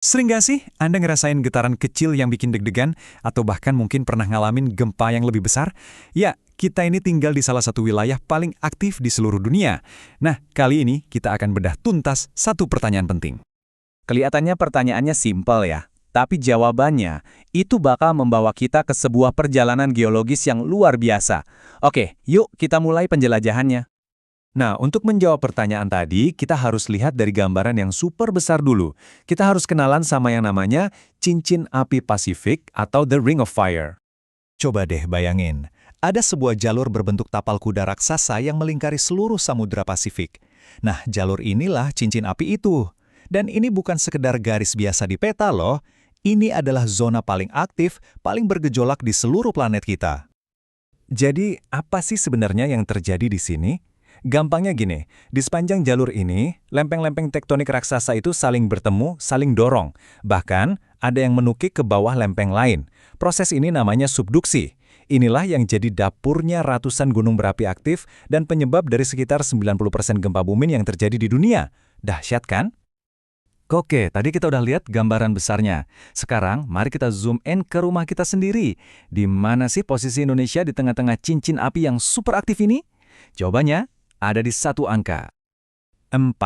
Sering gak sih Anda ngerasain getaran kecil yang bikin deg-degan, atau bahkan mungkin pernah ngalamin gempa yang lebih besar? Ya, kita ini tinggal di salah satu wilayah paling aktif di seluruh dunia. Nah, kali ini kita akan bedah tuntas satu pertanyaan penting. Kelihatannya pertanyaannya simpel ya, tapi jawabannya itu bakal membawa kita ke sebuah perjalanan geologis yang luar biasa. Oke, yuk kita mulai penjelajahannya. Nah, untuk menjawab pertanyaan tadi, kita harus lihat dari gambaran yang super besar dulu. Kita harus kenalan sama yang namanya cincin api Pasifik atau The Ring of Fire. Coba deh bayangin, ada sebuah jalur berbentuk tapal kuda raksasa yang melingkari seluruh Samudra Pasifik. Nah, jalur inilah cincin api itu. Dan ini bukan sekedar garis biasa di peta loh, ini adalah zona paling aktif, paling bergejolak di seluruh planet kita. Jadi, apa sih sebenarnya yang terjadi di sini? Gampangnya gini, di sepanjang jalur ini, lempeng-lempeng tektonik raksasa itu saling bertemu, saling dorong. Bahkan, ada yang menukik ke bawah lempeng lain. Proses ini namanya subduksi. Inilah yang jadi dapurnya ratusan gunung berapi aktif dan penyebab dari sekitar 90% gempa bumi yang terjadi di dunia. Dahsyat kan? Oke, tadi kita udah lihat gambaran besarnya. Sekarang, mari kita zoom in ke rumah kita sendiri. Di mana sih posisi Indonesia di tengah-tengah cincin api yang super aktif ini? Jawabannya ada di satu angka. 4.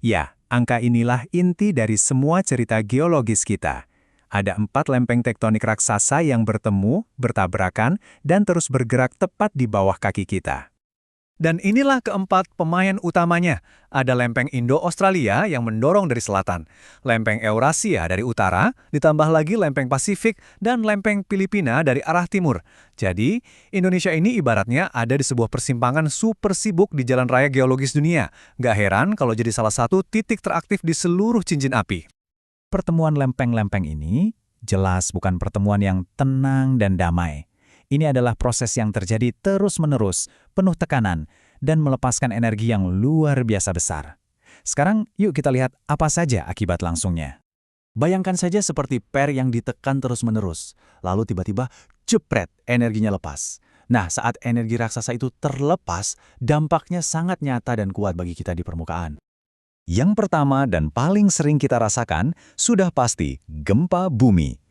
Ya, angka inilah inti dari semua cerita geologis kita. Ada 4 lempeng tektonik raksasa yang bertemu, bertabrakan, dan terus bergerak tepat di bawah kaki kita. Dan inilah keempat pemain utamanya. Ada lempeng Indo-Australia yang mendorong dari selatan, lempeng Eurasia dari utara, ditambah lagi lempeng Pasifik, dan lempeng Filipina dari arah timur. Jadi, Indonesia ini ibaratnya ada di sebuah persimpangan super sibuk di jalan raya geologis dunia. Gak heran kalau jadi salah satu titik teraktif di seluruh cincin api. Pertemuan lempeng-lempeng ini jelas bukan pertemuan yang tenang dan damai. Ini adalah proses yang terjadi terus-menerus, penuh tekanan, dan melepaskan energi yang luar biasa besar. Sekarang, yuk kita lihat apa saja akibat langsungnya. Bayangkan saja seperti per yang ditekan terus-menerus, lalu tiba-tiba jepret, energinya lepas. Nah, saat energi raksasa itu terlepas, dampaknya sangat nyata dan kuat bagi kita di permukaan. Yang pertama dan paling sering kita rasakan, sudah pasti gempa bumi.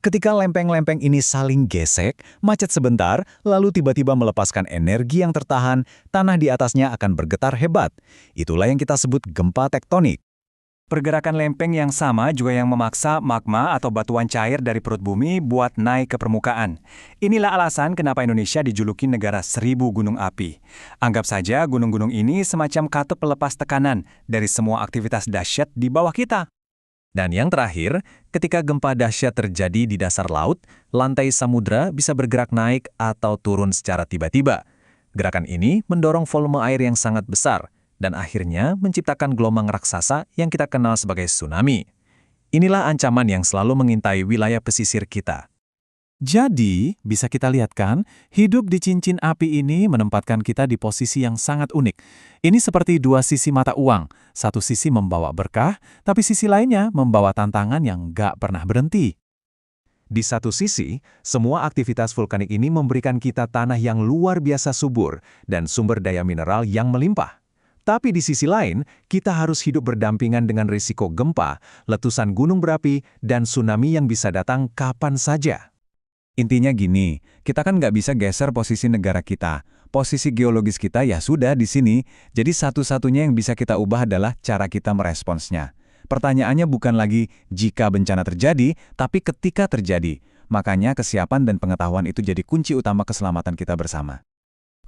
Ketika lempeng-lempeng ini saling gesek, macet sebentar, lalu tiba-tiba melepaskan energi yang tertahan, tanah di atasnya akan bergetar hebat. Itulah yang kita sebut gempa tektonik. Pergerakan lempeng yang sama juga yang memaksa magma atau batuan cair dari perut bumi buat naik ke permukaan. Inilah alasan kenapa Indonesia dijuluki negara 1000 gunung api. Anggap saja gunung-gunung ini semacam katup pelepas tekanan dari semua aktivitas dahsyat di bawah kita. Dan yang terakhir, ketika gempa dahsyat terjadi di dasar laut, lantai samudra bisa bergerak naik atau turun secara tiba-tiba. Gerakan ini mendorong volume air yang sangat besar, dan akhirnya menciptakan gelombang raksasa yang kita kenal sebagai tsunami. Inilah ancaman yang selalu mengintai wilayah pesisir kita. Jadi, bisa kita lihat kan, hidup di cincin api ini menempatkan kita di posisi yang sangat unik. Ini seperti dua sisi mata uang. Satu sisi membawa berkah, tapi sisi lainnya membawa tantangan yang gak pernah berhenti. Di satu sisi, semua aktivitas vulkanik ini memberikan kita tanah yang luar biasa subur dan sumber daya mineral yang melimpah. Tapi di sisi lain, kita harus hidup berdampingan dengan risiko gempa, letusan gunung berapi, dan tsunami yang bisa datang kapan saja. Intinya gini, kita kan nggak bisa geser posisi negara kita. Posisi geologis kita ya sudah di sini, jadi satu-satunya yang bisa kita ubah adalah cara kita meresponsnya. Pertanyaannya bukan lagi jika bencana terjadi, tapi ketika terjadi. Makanya kesiapan dan pengetahuan itu jadi kunci utama keselamatan kita bersama.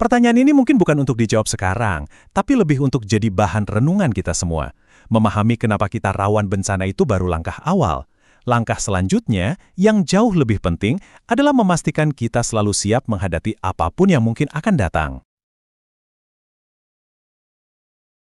Pertanyaan ini mungkin bukan untuk dijawab sekarang, tapi lebih untuk jadi bahan renungan kita semua. Memahami kenapa kita rawan bencana itu baru langkah awal. Langkah selanjutnya, yang jauh lebih penting, adalah memastikan kita selalu siap menghadapi apapun yang mungkin akan datang.